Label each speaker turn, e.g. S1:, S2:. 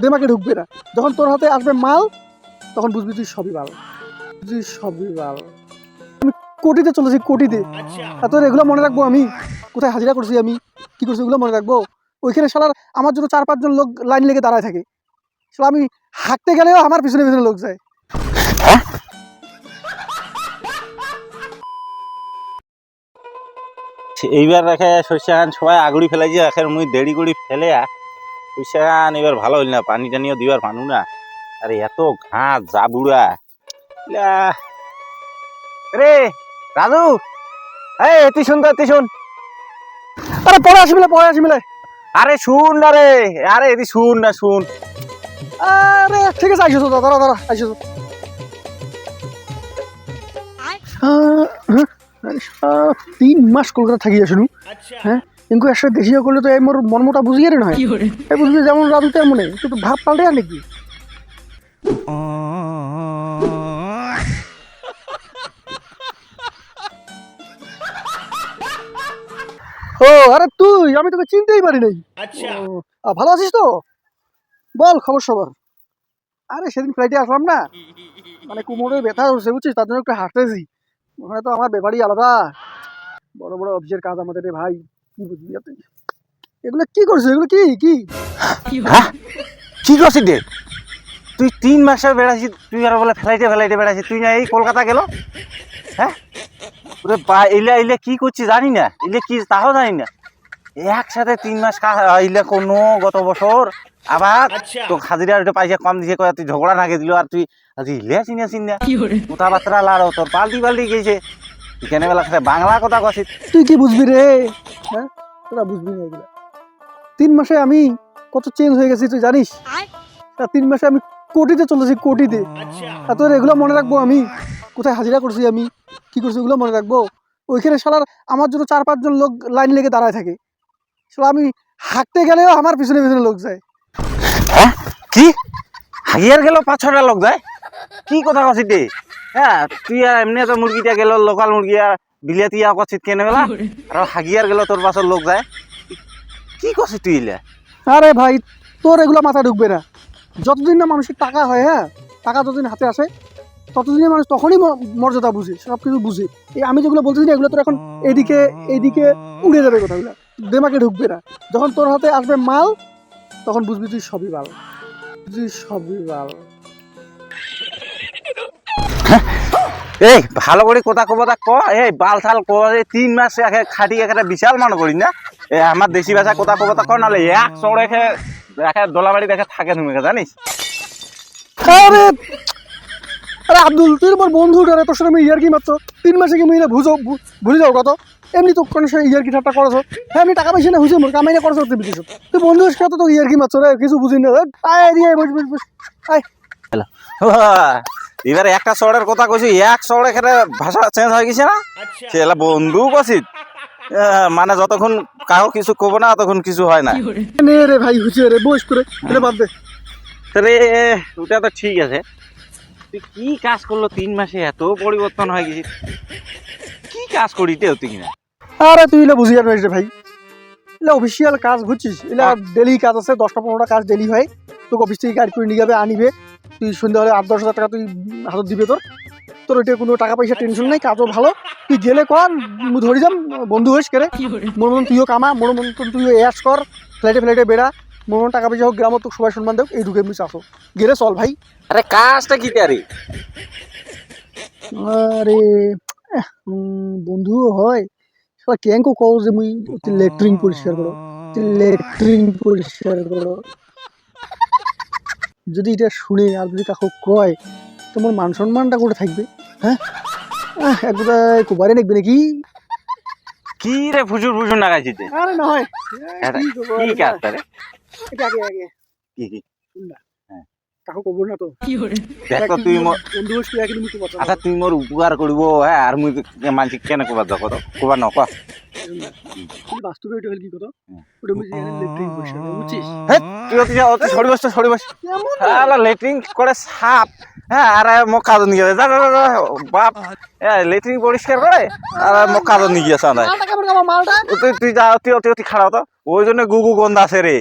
S1: দিমাগে ঢুকবে না। যখন তোর হাতে আসবে মাল তখন বুঝবি তুই সবই বাল, তুই সবই বাল। আমি কোটিতে চলেছি, কোটিতে। আর তোর এগুলো মনে রাখবো আমি কোথায় হাজিরা করছি, আমি কি করছি এগুলো মনে রাখবো। ওইখানে শালার আমার জন্য 4-5 জন লোক লাইন লেগে দাঁড়ায় থাকে। শালা আমি হাঁটতে গেলেও আমার পিছনে পিছনে লোক যায়।
S2: এইবার রেখে শস্য খান সবাই আগুড়ি ফেলাইছে, এখন মুই দেড়ি গুড়ি ফেলে শস্য খান এবার ভালো হইল না, পানি টানিও দিবার মানু না। আরে এত ঘাস জাবুড়া রে রাজু, এই তুই শুন তো, তুই শুন।
S1: আরে পরে আসি মিলে।
S2: আরে শুন না রে, আরে এদি শুন না, শুন।
S1: আরে ঠিক আছে, আইসো তো, দাঁড়া আইসো তো। 3 মাস কলকাতা থাকি আসুন। হ্যাঁ, কিন্তু একসাথে দেশিয়া করলে তো এই মোর মন মোটা বুঝিয়ে নয়, এই বুঝবি যেমন রাজু তেমন মনে তুই তো ভাব পাল্টে আর নাকি। ও আরে তুই, আমি তোকে চিনতেই পারি নাই। ভালো আছিস তো? বল খবর সবার। আরে সেদিন ফ্লাইটে আসলাম না, মানে কোমরে ব্যথা হচ্ছে বুঝছিস, তার জন্য একটু হাঁটতেছি। ওখানে তো আমার ব্যাপারই আলাদা, বড় বড় অফিসের কাজ আমাদের রে ভাই, কি বুঝবি তুই। এগুলো কি করছিস, এগুলো কি কি
S2: কি করছিস রে তুই? 3 মাসে বেড়াছিস তুই, আর বলে ফ্লাইটে বেড়াছিস তুই, না এই কলকাতা গেল। হ্যাঁ ইলে কি করছিস জানি না, ইলে কি তাও জানি না। একসাথে 3 মাস ইলে কোনো গত বছর আবার তো হাজিরা পয়সা কম দিছে, তুই ঝগড়া নাগে দিল, আর তুই ইলে চিনিয়াছিস না, কথাবার্তা লাড়ো তোর পাল্টি গেছে। কেন বেলা বাংলা কথা কছিস,
S1: তুই কি বুঝবি রে? হ্যাঁ, তোরা বুঝবি না এগুলো। 3 মাসে আমি কত চেঞ্জ হয়ে গেছি তুই জানিস? 3 মাসে আমি কোটিতে চলেছি, কোটিতে। আর তোর এগুলো মনে রাখবো আমি কোথায় হাজিরা করছি, আমি কি করছি এগুলো মনে রাখবো। ওইখানে শালার আমার জন্য 4-5 জন লোক লাইন লেগে দাঁড়ায় থাকে। শালা আমি হাঁটতে গেলেও আমার পিছনে পিছনে লোক যায়।
S2: কি হাগিয়ার গেল 5-6টা লোক যায়? কি কথা কছিস রে? হ্যাঁ তুই এমনি তো মুরগিটা গেল লোকাল মুরগি, আর বিলিয়াতিয়া কছিস কেন বেলা, আর হাগিয়ার গেল তোর পাশে লোক যায়? কি করছিস তুই ইলে?
S1: আরে ভাই তোর এগুলো মাথা ঢুকবে না। যতদিন না মানুষের টাকা হয়, হ্যাঁ টাকা যতদিন হাতে আসে ততদিনে মানুষ তখনই মর্যাদা বুঝে, সব কিছু বুঝে। এই আমি যেগুলো বলতেছি না এগুলো তোর এখন এইদিকে উড়ে যাবে কথাগুলো, দিমাগে ঢুকবে না। যখন তোর হাতে আসবে মাল তখন বুঝবি তুই সবই বাল, তুই সবই বাল।
S2: এই ভালো করে কথা কবতা ক, এই বাল থাল ক। 3 মাস খাটি একটা বিশাল মানুষ করি না, আমার দেশি ভাষা কথা কবতা ক, নাহলে এক চড়ে দেখে দোলাবাড়ি দেখে থাকে তুমি জানিস।
S1: আরে আরে আব্দুল, তুই আমার বন্ধু রে, তোর সাথে আমি ইয়ার্কি মাত্র 3 মাসে কি মেয়ে ভুলে যাও কত। এমনি তো কোনো ইয়ার্কি ঠাট্টা করছো। হ্যাঁ আমি টাকা পয়সা না হুইছে মোর কামাই না করছো তুই বিদেশ, তুই বন্ধু সাথে তো ইয়ার্কি মাত্র রে, কিছু বুঝি না। আয় দিয়ে বস আয়।
S2: এবার একটা চড়ের কথা কইছি, এক চড়ে খেলে ভাষা চেঞ্জ হয়ে গেছে না, সে বন্ধু কছিস। মানে যতক্ষণ কাউ কিছু কব না ততক্ষণ কিছু হয় না
S1: রে ভাই, হুইছে রে, বস করে এটা বাদ দে।
S2: তাহলে ওটা তো ঠিক আছে, তুই কি কাজ করলো 3 মাসে এত পরিবর্তন হয়ে গেছিস? কি কাজ করিতে হতে কিনা?
S1: আরে তুই এলা বুঝি আর রে ভাই, এলা অফিসিয়াল কাজ বুঝছিস, এলা ডেলি কাজ আছে, 10টা-15টা কাজ ডেলি হয়। তোকে অফিস থেকে গাড়ি করে নিয়ে যাবে, আনিবে, তুই সন্ধ্যা হলে 8-10 হাজার টাকা তুই হাতত দিবে। তোর এটা কোনো টাকা পয়সা টেনশন নাই, কাজও ভালো। তুই গেলে কর ধরে যাম, বন্ধু হইস কেরে, মোর মতন তুইও কামা, মোর মতন তুইও অ্যাশ কর, ফ্লাইটে বেড়া, মোর মতন টাকা পয়সা হোক, গ্রামত তোকে সবাই সম্মান দেব, এই ঢুকে এমনি চাষো গেলে চল ভাই।
S2: আরে কাজটা কি তারি?
S1: আরে বন্ধু হয় সবাই কেঙ্কো কও যে মুই লেট্রিন পরিষ্কার করো। যদি এটা শুনে আর যদি কাকু কয় তোমার মান সম্মানটা করে থাকবে। হ্যাঁ একবারে কুবারে দেখবে নাকি?
S2: কি রে ফুজুর লাগাইছিস?
S1: আরে না হয়
S2: কি কাজ তারে?
S1: এটা আগে
S2: কি
S1: শুন না, কাকু কবর না তো
S2: দেখ তো তুই মোর
S1: বন্ধু হইস তুই একদিন মুখে কথা।
S2: আচ্ছা তুই মোর উপকার করব, হ্যাঁ, আর মুই মানছি কেন কবার দেখো তো কবার নক
S1: বাস্তবে এটা হল কি কথা, ওটা মুই জানি লেট্রিন পরিষ্কার করো বুঝছিস।
S2: হ্যাঁ তুই অতি সরি বস আলা লেট্রিন করে সাপ, হ্যাঁ, আর মোক কাজ নিয়ে যা বাপ, লেট্রিন পরিষ্কার করে আর মোক কাজ নিয়ে গিয়েছে না, তুই যা অতি খারাপ তো, ওই জন্য গুগু গন্ধ আছে রে।